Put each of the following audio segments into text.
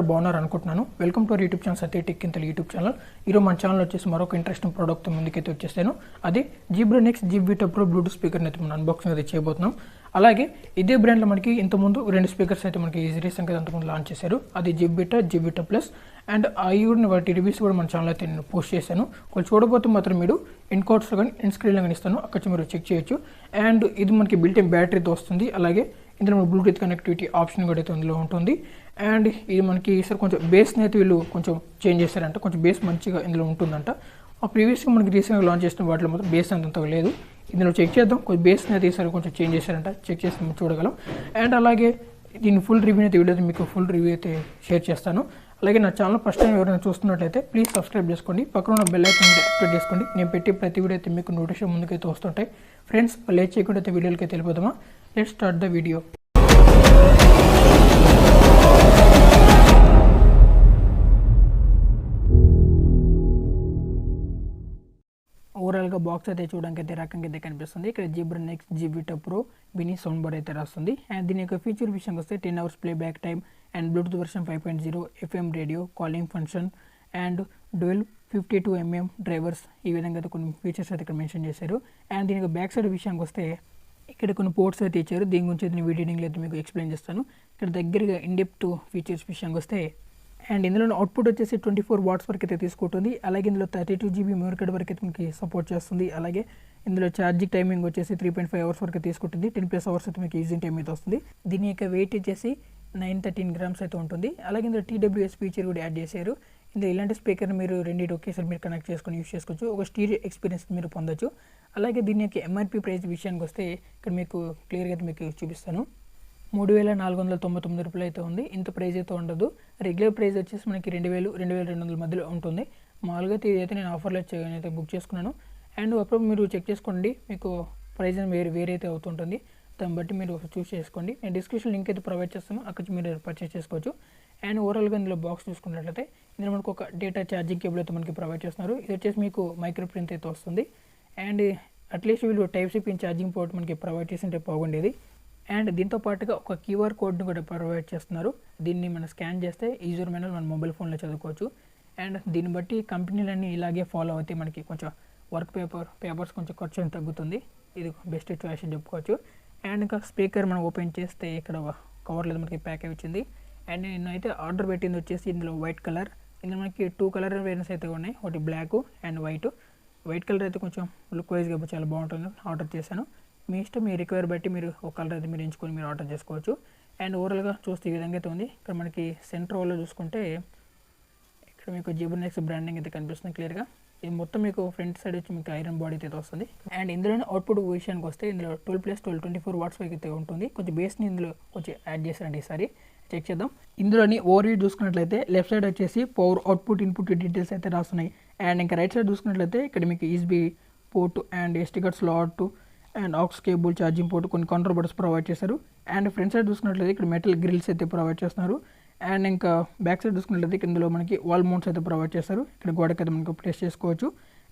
అందరూ బాగున్నారు అనుకుంటున్నాను. Welcome to our YouTube channel సత్యటెక్కింతెలుగు YouTube channel. ఈరోజు మన ఛానల్ వచ్చేసి మరొక ఇంట్రెస్టింగ్ ప్రోడక్ట్ ముందుకైతే వచ్చేసాను. అది ZEBRONICS Zeb Vita Pro Bluetooth స్పీకర్ని అయితే మనం అన్బాక్సింగ్ అయితే చేయబోతున్నాం. అలాగే ఇదే బ్రాండ్లో మనకి ఇంతకుముందు రెండు స్పీకర్స్ అయితే మనకి రీసెంట్గా అంతకుముందు లాంచ్ చేశారు. అది Zeb Vita Plus అండ్ అవి కూడా వాటి రివ్యూస్ కూడా మన ఛానల్ అయితే నేను పోస్ట్ చేశాను. వాళ్ళు చూడబోతే మాత్రం మీరు ఇన్ కార్డ్స్లో కానీ ఇన్ స్క్రీన్లో కానీ ఇస్తాను, అక్కడ మీరు చెక్ చేయొచ్చు. అండ్ ఇది మనకి బిల్ట్-ఇన్ బ్యాటరీతో వస్తుంది. అలాగే ఇందులో బ్లూటూత్ కనెక్టివిటీ ఆప్షన్ కూడా అయితే అందులో ఉంటుంది. అండ్ ఇది మనకి ఈసారి కొంచెం బేస్ని అయితే వీళ్ళు కొంచెం చేంజ్ చేశారంట, కొంచెం బేస్ మంచిగా ఇందులో ఉంటుందంట. ఆ ప్రీవియస్గా మనకి రీసెంట్గా లాంచ్ చేసిన వాటిలో మాత్రం బేస్ అంత లేదు. ఇందులో చెక్ చేద్దాం, కొంచెం బేస్ని అయితే ఈసారి కొంచెం చేంజ్ చేశారంట, చెక్ చేసి మనం చూడగలం. అండ్ అలాగే దీని ఫుల్ రివ్యూ అయితే వీడియో మీకు ఫుల్ రివ్యూ అయితే షేర్ చేస్తాను. అలాగే నా ఛానల్ ఫస్ట్ టైం ఎవరైనా చూస్తున్నట్లయితే ప్లీజ్ సబ్స్క్రైబ్ చేసుకోండి, పక్కన ఉన్న బెల్ ఐకాన్ యాక్టివేట్ చేసుకోండి. నేను పెట్టే ప్రతి వీడియో అయితే మీకు నోటిఫికేషన్ ముందుకైతే వస్తుంటాయి. ఫ్రెండ్స్, లేట్ చేయకుండా అయితే వీడియోలకి అయితే వెళ్ళిపోదామా. Let's start the video. ఓవరాల్గా బాక్స్ అయితే చూడడానికి అయితే రకంగా అయితే కనిపిస్తుంది. ఇక్కడ ZEBRONICS Zeb Vita Pro mini sound bar అయితే రాస్తుంది. అండ్ దీని యొక్క ఫీచర్ విషయంకి వస్తే 10 hours play back time and Bluetooth version 5.0, FM radio, calling function and dual 52mm drivers, ఈ విధంగా అయితే కొన్ని ఫీచర్స్ అయితే ఇక్కడ మెన్షన్ చేశారు. అండ్ దీనికి బ్యాక్ సైడ్ విషయానికి వస్తే ఇక్కడ కొన్ని పోర్ట్స్ అయితే ఇచ్చారు. దీని గురించి అయితే నేను వీడియోలో అయితే మీకు ఎక్స్ప్లెయిన్ చేస్తాను. ఇక్కడ దగ్గరగా ఇన్డెప్త్ ఫీచర్స్ విషయానికి వస్తే అండ్ ఇందులో అవుట్పుట్ వచ్చేసి 24 watts వరకు అయితే తీసుకుంటుంది. అలాగే ఇందులో 32 GB మెమరీ కార్డ్ వరకు అయితే మనకి సపోర్ట్ చేస్తుంది. అలాగే ఇందులో ఛార్జింగ్ టైమింగ్ వచ్చేసి 3.5 hours వరకు తీసుకుంటుంది. 10+ hours అయితే మీకు యూజింగ్ టైం అయితే వస్తుంది. దీని యొక్క వెయిట్ వచ్చేసి 913 grams అయితే ఉంటుంది. అలాగే ఇందులో TWS ఫీచర్ కూడా యాడ్ చేశారు. ఇందులో ఇలాంటి స్పీకర్ మీరు రెండింటి ఒకేసారి మీరు కనెక్ట్ చేసుకొని యూస్ చేసుకోవచ్చు, ఒక స్టీరియో ఎక్స్పీరియన్స్ మీరు పొందొచ్చు. అలాగే దీని యొక్క MRP ప్రైస్ విషయానికి వస్తే ఇక్కడ మీకు క్లియర్గా అయితే మీకు చూపిస్తాను. 3499 రూపాయలు అయితే ఉంది. ఇంత ప్రైస్ అయితే ఉండదు. రెగ్యులర్ ప్రైస్ వచ్చేసి మనకి 2000, 2200 మధ్యలో ఉంటుంది. మామూలుగా ఇదైతే నేను ఆఫర్లో అయితే బుక్ చేసుకున్నాను. అండ్ అప్పుడు మీరు చెక్ చేసుకోండి, మీకు ప్రైస్ వేరే అయితే అవుతుంటుంది. దాన్ని బట్టి మీరు చూస్ చేసుకోండి. నేను డిస్క్రిప్షన్ లింక్ అయితే ప్రొవైడ్ చేస్తాను, అక్కడ మీరు పర్చేస్ చేసుకోవచ్చు. అండ్ ఓవరాల్గా ఇందులో బాక్స్ చూసుకున్నట్లయితే ఇందులో మనకు ఒక డేటా ఛార్జింగ్ కేబుల్ అయితే మనకి ప్రొవైడ్ చేస్తున్నారు. ఇది వచ్చేసి మీకు మైక్రో ప్రింట్ అయితే వస్తుంది. అండ్ అట్లీస్ట్ వీళ్ళు టైప్-C పిన్ ఛార్జింగ్ పోర్ట్ మనకి ప్రొవైడ్ చేసింటే బాగుండేది. అండ్ దీంతో పాటుగా ఒక QR కోడ్ని కూడా ప్రొవైడ్ చేస్తున్నారు. దీన్ని మనం స్కాన్ చేస్తే ఈజీగా మన మొబైల్ ఫోన్లో చదువుకోవచ్చు. అండ్ దీన్ని బట్టి కంపెనీలన్నీ ఇలాగే ఫాలో అవుతాయి. మనకి కొంచెం వర్క్ పేపర్స్ కొంచెం ఖర్చు తగ్గుతుంది. ఇది బెస్ట్ చాయిస్ అని చెప్పుకోవచ్చు. అండ్ ఇంకా స్పీకర్ మనం ఓపెన్ చేస్తే ఇక్కడ కవర్ లేదు, మనకి ప్యాకేజ్ వచ్చింది. అండ్ నేనైతే ఆర్డర్ పెట్టింది వచ్చేసి ఇందులో వైట్ కలర్. ఇందులో మనకి 2 కలర్ వేరియంట్స్ అయితే ఉన్నాయి, ఒకటి బ్లాక్ అండ్ వైట్ కలర్ అయితే కొంచెం లుక్ వైజ్గా చాలా బాగుంటుంది, ఆర్డర్ చేశాను. మీ ఇష్టం, మీ రిక్వైర్ బట్టి మీరు ఒక కలర్ అయితే మీరు ఎంచుకొని మీరు ఆర్డర్ చేసుకోవచ్చు. అండ్ ఓవరాల్గా చూస్తే ఈ విధంగా అయితే ఉంది. ఇక్కడ మనకి సెంటర్ వాళ్ళు చూసుకుంటే ఇక్కడ మీకు ZEBRONICS బ్రాండింగ్ అయితే కనిపిస్తుంది క్లియర్గా. ఇది మొత్తం మీకు ఫ్రంట్ సైడ్ వచ్చి మీకు ఐరన్ బాడీ అయితే వస్తుంది. అండ్ ఇందులోనే అవుట్పుట్ విషయానికి వస్తే ఇందులో 12+12 24 watts వరకు అయితే ఉంటుంది. కొంచెం బేస్ని ఇందులో కొంచెం యాడ్ చేశారండి. ఈసారి చెక్ చేద్దాం. ఇందులోని ఓవర్వ్యూ చూసుకున్నట్లయితే లెఫ్ట్ సైడ్ వచ్చేసి పవర్, అవుట్పుట్, ఇన్పుట్ డీటెయిల్స్ అయితే రాస్తున్నాయి. అండ్ ఇంకా రైట్ సైడ్ చూసుకున్నట్లయితే ఇక్కడ మీకు USB port and SD card slot and aux cable, charging port, కొన్ని కంట్రోల్ బటన్స్ ప్రొవైడ్ చేశారు. అండ్ ఫ్రంట్ సైడ్ చూసుకున్నట్లయితే ఇక్కడ మెటల్ గ్రిల్స్ అయితే ప్రొవైడ్ చేస్తున్నారు. అండ్ ఇంకా బ్యాక్ సైడ్ చూసుకున్నట్లయితే ఇందులో మనకి వాల్ మౌంట్స్ అయితే ప్రొవైడ్ చేస్తారు. ఇక్కడ గోడకి అయితే మనకు ప్లేస్ చేసుకోవచ్చు.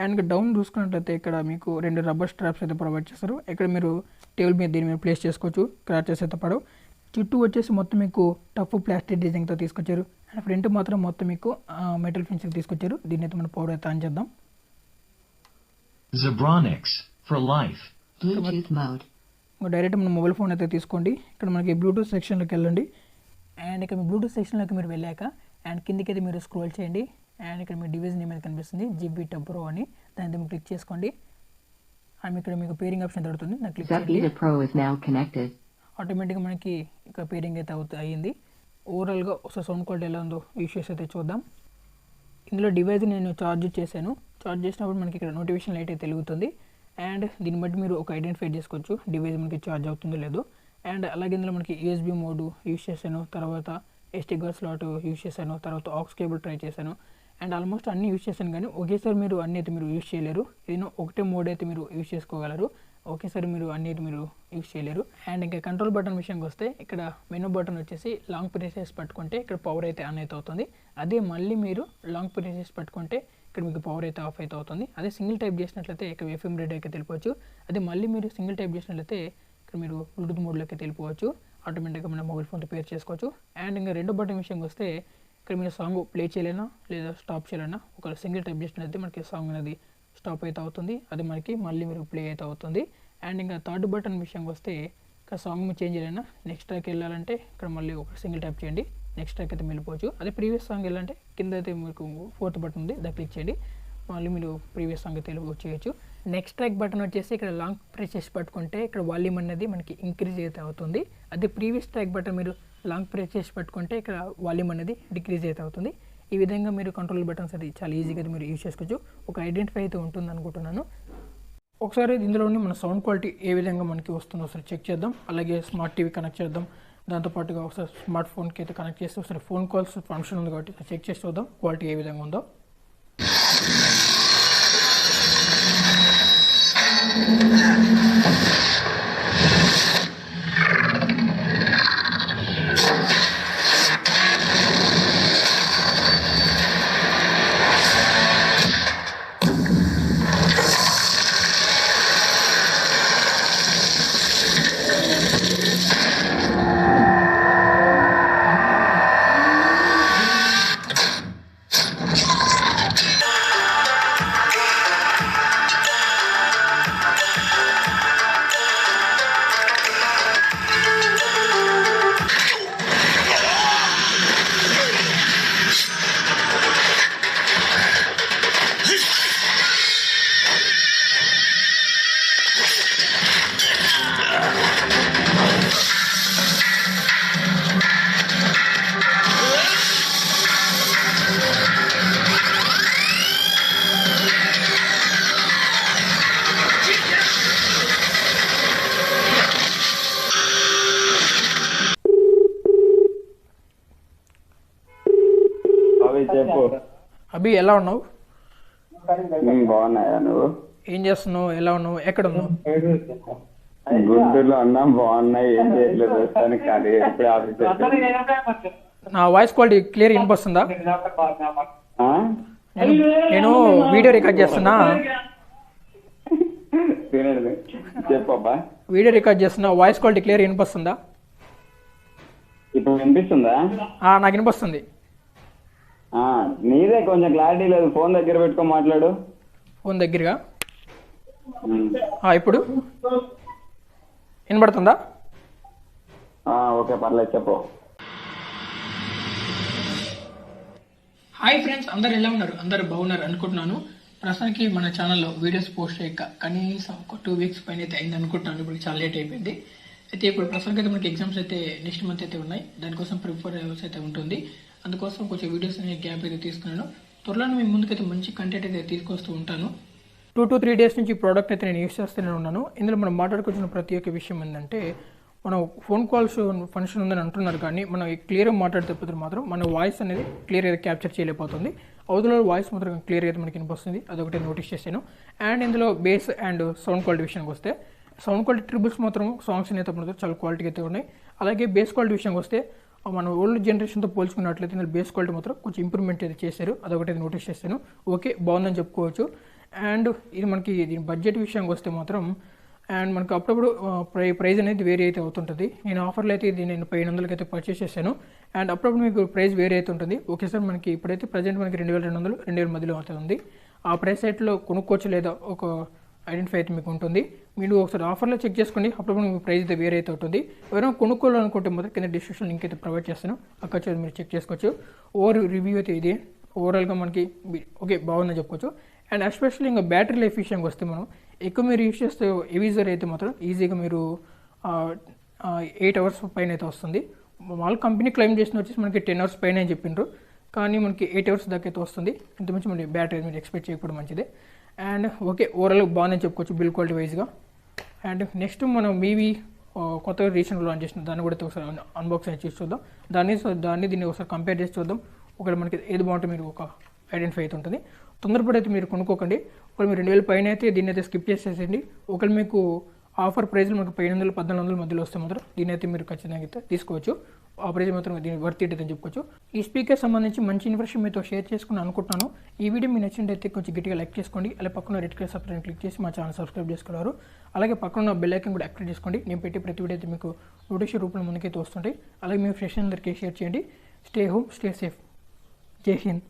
అండ్ ఇంకా డౌన్ చూసుకున్నట్లయితే ఇక్కడ మీకు 2 రబ్బర్ స్ట్రాప్స్ అయితే ప్రొవైడ్ చేస్తారు. ఇక్కడ మీరు టేబుల్ మీద దీని మీద ప్లేస్ చేసుకోవచ్చు, క్రాచెస్ అయితే పడవు. చుట్టూ వచ్చేసి మొత్తం మీకు టఫ్ ప్లాస్టిక్ డిజైన్తో తీసుకొచ్చారు. అండ్ ఫ్రంట్ మాత్రం మొత్తం మీకు మెటల్ ఫినిషింగ్ తీసుకొచ్చారు. దీన్ని అయితే మనం పవర్ అయితే ఆన్ చేద్దాం. ZEBRONICS for life. Bluetooth mode. Direct మన మొబైల్ ఫోన్ అయితే తీసుకోండి. ఇక్కడ మనకి బ్లూటూత్ సెక్షన్లోకి వెళ్ళండి. అండ్ ఇక్కడ మీ బ్లూటూత్ సెక్షన్లోకి మీరు వెళ్ళాక అండ్ కిందికి అయితే మీరు స్క్రోల్ చేయండి. అండ్ ఇక్కడ మీ డివైస్ నేమ్ అయితే కనిపిస్తుంది, Zeb Vita Pro అని. దాని మీద క్లిక్ చేసుకోండి. అండ్ ఇక్కడ మీకు పేరింగ్ ఆప్షన్ దొరుకుతుంది, నాకు క్లిక్ చేయండి. Zeb Vita Pro is now connected. ఆటోమేటిక్గా మనకి ఇక పేరింగ్ అయితే అయ్యింది. ఓవరాల్గా ఒకసారి సౌండ్ క్వాలిటీ ఎలా ఉందో ఇష్యూస్ అయితే చూద్దాం. ఇందులో డివైస్ నేను ఛార్జ్ చేశాను. ఛార్జ్ చేసినప్పుడు మనకి ఇక్కడ నోటిఫికేషన్ లైట్ అయితే వెలుగుతుంది. అండ్ దీన్ని బట్టి మీరు ఒక ఐడెంటిఫై చేసుకోవచ్చు డివైస్ మనకి ఛార్జ్ అవుతుందో లేదో. అండ్ అలాగే ఇందులో మనకి USB మోడ్ యూస్ చేశాను, తర్వాత SD కార్డ్ స్లాట్ యూస్ చేశాను, తర్వాత ఆక్స్ కేబుల్ ట్రై చేశాను. అండ్ ఆల్మోస్ట్ అన్నీ యూస్ చేశాను, కానీ ఒకేసారి మీరు అన్నీ అయితే మీరు యూస్ చేయలేరు. ఏదైనా ఒకటే మోడ్ అయితే మీరు యూస్ చేసుకోగలరు, ఒకేసారి మీరు అన్నీ అయితే మీరు యూస్ చేయలేరు. అండ్ ఇంకా కంట్రోల్ బటన్ విషయానికి వస్తే ఇక్కడ మెనూ బటన్ వచ్చేసి లాంగ్ ప్రెస్ పట్టుకుంటే ఇక్కడ పవర్ అయితే ఆన్ అయితే అవుతుంది. అదే మళ్ళీ మీరు లాంగ్ ప్రెస్ పట్టుకుంటే ఇక్కడ మీకు పవర్ అయితే ఆఫ్ అయితే అవుతుంది. అదే సింగిల్ టైప్ చేసినట్లయితే ఇక్కడ FM రేడియో అయితే వెళ్ళిపోవచ్చు. అదే మళ్ళీ మీరు సింగిల్ టైప్ చేసినట్లయితే ఇక్కడ మీరు బ్లూటూత్ మోడ్లోకి వెళ్ళిపోవచ్చు. ఆటోమేటిక్గా మన మొబైల్ ఫోన్తో పేర్ చేసుకోవచ్చు. అండ్ ఇంకా రెండో బటన్ విషయంకి వస్తే ఇక్కడ మీరు సాంగ్ ప్లే చేయలేనా లేదా స్టాప్ చేయాలన్నా ఒక సింగిల్ టైప్ చేసినట్లయితే మనకి సాంగ్ అనేది స్టాప్ అయితే అవుతుంది, అది మనకి మళ్ళీ మీరు ప్లే అయితే అవుతుంది. అండ్ ఇంకా థర్డ్ బటన్ విషయంకి వస్తే ఇక్కడ సాంగ్ మీరు చేంజ్ చేయాలన్నా నెక్స్ట్ ట్రాక్ వెళ్ళాలంటే ఇక్కడ మళ్ళీ ఒక సింగిల్ ట్యాప్ చేయండి, నెక్స్ట్ ట్రాక్ అయితే వెళ్ళిపోవచ్చు. అదే ప్రీవియస్ సాంగ్ వెళ్ళాలంటే కింద అయితే మీకు ఫోర్త్ బటన్ ఉంది, దాన్ని క్లిక్ చేయండి, మళ్ళీ మీరు ప్రీవియస్ సాంగ్ అయితే చేయొచ్చు. నెక్స్ట్ ట్రాక్ బటన్ వచ్చేసి ఇక్కడ లాంగ్ ప్రెస్ చేసి పట్టుకుంటే ఇక్కడ వాల్యూమ్ అనేది మనకి ఇంక్రీజ్ అయితే అవుతుంది. అదే ప్రీవియస్ ట్రాక్ బటన్ మీరు లాంగ్ ప్రెస్ చేసి పట్టుకుంటే ఇక్కడ వాల్యూమ్ అనేది డిక్రీజ్ అయితే అవుతుంది. ఈ విధంగా మీరు కంట్రోల్ బటన్స్ అది చాలా ఈజీగా మీరు యూజ్ చేసుకోవచ్చు. ఒక ఐడెంటిఫై అయితే ఉంటుంది అనుకుంటున్నాను. ఒకసారి ఇందులోని మన సౌండ్ క్వాలిటీ ఏ విధంగా మనకి వస్తుందో ఒకసారి చెక్ చేద్దాం. అలాగే స్మార్ట్ టీవీ కనెక్ట్ చేద్దాం, దాంతోపాటుగా ఒకసారి స్మార్ట్ ఫోన్కి అయితే కనెక్ట్ చేస్తే ఒకసారి ఫోన్ కాల్స్ ఫంక్షన్ ఉంది కాబట్టి చెక్ చేసి చూద్దాం క్వాలిటీ ఏ విధంగా ఉందో. అభి ఎలా ఉన్నావు? బాగున్నాయా? నువ్వు ఏం చేస్తున్నావు? ఎలా ఉన్నావు? ఎక్కడ ఉన్నావు? గుంటూరులో ఉన్నా. బాగున్నాయి. ఏం చేయట్లేదు ప్రస్తుతానికి, కానీ ఎప్పుడు ఆఫీస్. నా వాయిస్ క్వాలిటీ క్లియర్ వినిపిస్తుందా? నేను వీడియో రికార్డ్ చేస్తున్నా. చెప్పబ్బా. వీడియో రికార్డ్ చేస్తున్నా, వాయిస్ క్వాలిటీ క్లియర్ వినిపిస్తుందా? ఇప్పుడు వినిపిస్తుందా? నాకు వినిపిస్తుంది. నీదే కొంచెం క్లారిటీ లేదు, ఫోన్ దగ్గర పెట్టుకొని మాట్లాడు. ఫోన్ దగ్గరగా ఇప్పుడు వినబడుతుందా? ఓకే, పర్లేదు, చెప్పు. హాయ్ ఫ్రెండ్స్, అందరు ఎలా ఉన్నారు? అందరు బాగున్నారు అనుకుంటున్నాను. ప్రస్తుతానికి మన ఛానల్లో వీడియోస్ పోస్ట్ అయ్యాక కనీసం ఒక 2 వీక్స్ పైన అయితే అయింది అనుకుంటున్నాను. ఇప్పుడు చాలా లేట్ అయిపోయింది. అయితే ఇప్పుడు ప్రస్తుతానికి అయితే మనకి ఎగ్జామ్స్ అయితే నెక్స్ట్ మంత్ అయితే ఉన్నాయి, దానికోసం ప్రిపేర్ అవ్వాల్సి అయితే ఉంటుంది. అందుకోసం కొంచెం వీడియోస్ అనేది గ్యాప్ అయితే తీసుకున్నాను. త్వరలో మీ ముందుకైతే మంచి కంటెంట్ అయితే తీసుకొస్తూ ఉంటాను. 2 to 3 డేస్ నుంచి ప్రోడక్ట్ అయితే నేను యూస్ చేస్తూనే ఉన్నాను. ఇందులో మనం మాట్లాడుకుంటున్న ప్రతి ఒక్క విషయం ఏంటంటే, మనం ఫోన్ కాల్స్ ఫంక్షన్ ఉందని అంటున్నారు, కానీ మనం క్లియర్గా మాట్లాడితే మాత్రం మన వాయిస్ అనేది క్లియర్గా క్యాప్చర్ చేయలేకపోతుంది. అవతల వాయిస్ మాత్రం క్లియర్గా అయితే మనకి వినిపిస్తుంది, అదొకటి నోటీస్ చేశాను. అండ్ ఇందులో బేస్ అండ్ సౌండ్ క్వాలిటీ విషయానికి వస్తే, సౌండ్ క్వాలిటీ ట్రిబుల్స్ మాత్రం సాంగ్స్ అయితే చాలా క్వాలిటీ అయితే ఉన్నాయి. అలాగే బేస్ క్వాలిటీ విషయానికి వస్తే మన ఓల్డ్ జనరేషన్తో పోల్చుకున్నట్లయితే ఇందులో బేస్ క్వాలిటీ మాత్రం కొంచెం ఇంప్రూవ్మెంట్ అయితే చేశారు, అదొకటి నోటీస్ చేశాను. ఓకే, బాగుందని చెప్పుకోవచ్చు. అండ్ ఇది మనకి దీని బడ్జెట్ విషయానికి వస్తే మాత్రం, అండ్ మనకు అప్పుడప్పుడు ప్రైస్ అనేది వేరీ అయితే అవుతుంటుంది. నేను ఆఫర్లో అయితే ఇది నేను 500కి అయితే పర్చేస్ చేశాను. అండ్ అప్పుడప్పుడు మీకు ప్రైస్ వేరీ అయితే ఉంటుంది. ఓకే సార్, మనకి ఇప్పుడైతే ప్రజెంట్ మనకి 2200, 2000 మధ్యలో అయితే ఉంది. ఆ ప్రైస్ సైట్లో కొనుక్కోవచ్చు లేదా ఒక ఐడెంటిఫై అయితే మీకు ఉంటుంది. మీరు ఒకసారి ఆఫర్లో చెక్ చేసుకోండి, అప్పుడు మీకు ప్రైస్ అయితే వేరే అయితే ఉంటుంది. ఎవరైనా కొనుక్కోవాలనుకుంటే మాత్రం కింద డిస్క్రిప్షన్ లింక్ అయితే ప్రొవైడ్ చేస్తాను, అక్కడ మీరు చెక్ చేసుకోవచ్చు. ఓవర్ రివ్యూ అయితే ఇది ఓవరాల్గా మనకి ఓకే బాగుందని చెప్పుకోవచ్చు. అండ్ ఎస్పెషల్లీ ఇంకా బ్యాటరీ లైఫ్ విషయంకి వస్తే, మనం ఎక్కువ మీరు యూజ్ చేస్తే ఎవిజర్ అయితే మాత్రం ఈజీగా మీరు 8 hours పైన అయితే వస్తుంది. వాళ్ళ కంపెనీ క్లెయిమ్ చేసిన వచ్చేసి మనకి 10 hours పైన అని చెప్పిండ్రు, కానీ మనకి 8 hours దాకా అయితే వస్తుంది. ఇంతకుమించి మన బ్యాటరీ మీరు ఎక్స్పెక్ట్ చేయకపోవడం మంచిదే. అండ్ ఓకే, ఓవరాల్ బాగుందని చెప్పుకోవచ్చు బిల్ క్వాలిటీ వైజ్గా. అండ్ నెక్స్ట్ మనం మీవి కొత్తగా రీసెంట్గా లాంచ్ చేసిన దాన్ని కూడా ఒకసారి అన్బాక్స్ అయితే చూసి చూద్దాం. దీన్ని ఒకసారి కంపేర్ చేసి చూద్దాం. ఒకవేళ మనకి ఏది బాగుంటే మీరు ఒక ఐడెంటిఫై అయితే ఉంటుంది. తొందరపడి అయితే మీరు కొనుక్కోకండి. ఒకవేళ మీరు 2000 పైన అయితే దీన్ని అయితే స్కిప్ చేసేసేయండి. ఒకవేళ మీకు ఆఫర్ ప్రైస్లో మనకు 1500, 1400 మధ్యలో వస్తే మాత్రం దీని అయితే మీరు ఖచ్చితంగా అయితే తీసుకోవచ్చు. ఆ ప్రైజ్ మాత్రం దీన్ని వర్త్ ఇట్ అయితే చెప్పుకోవచ్చు. ఈ స్పీకర్ సంబంధించి మంచి ఇన్ఫర్మేషన్ మీతో షేర్ చేసుకుని అనుకుంటున్నాను. ఈ వీడియో మీకు నచ్చినట్లయితే కొంచెం గట్టిగా లైక్ చేసుకోండి. అలాగే పక్కన రెడ్ కలర్ సబ్స్క్రైబ్ క్లిక్ చేసి మా ఛానల్ సబ్స్క్రైబ్ చేసుకున్నారు. అలాగే పక్కన బెల్ ఐకాన్ కూడా యాక్టివేట్ చేసుకోండి. నేను పెట్టే ప్రతి వీడియో అయితే మీకు నోటిఫికేషన్ రూపంలో ముందుకైతే వస్తుంటాయి. అలాగే మీ ఫ్రెండ్స్ అందరికీ షేర్ చేయండి. Stay home, stay safe. జై హింద్.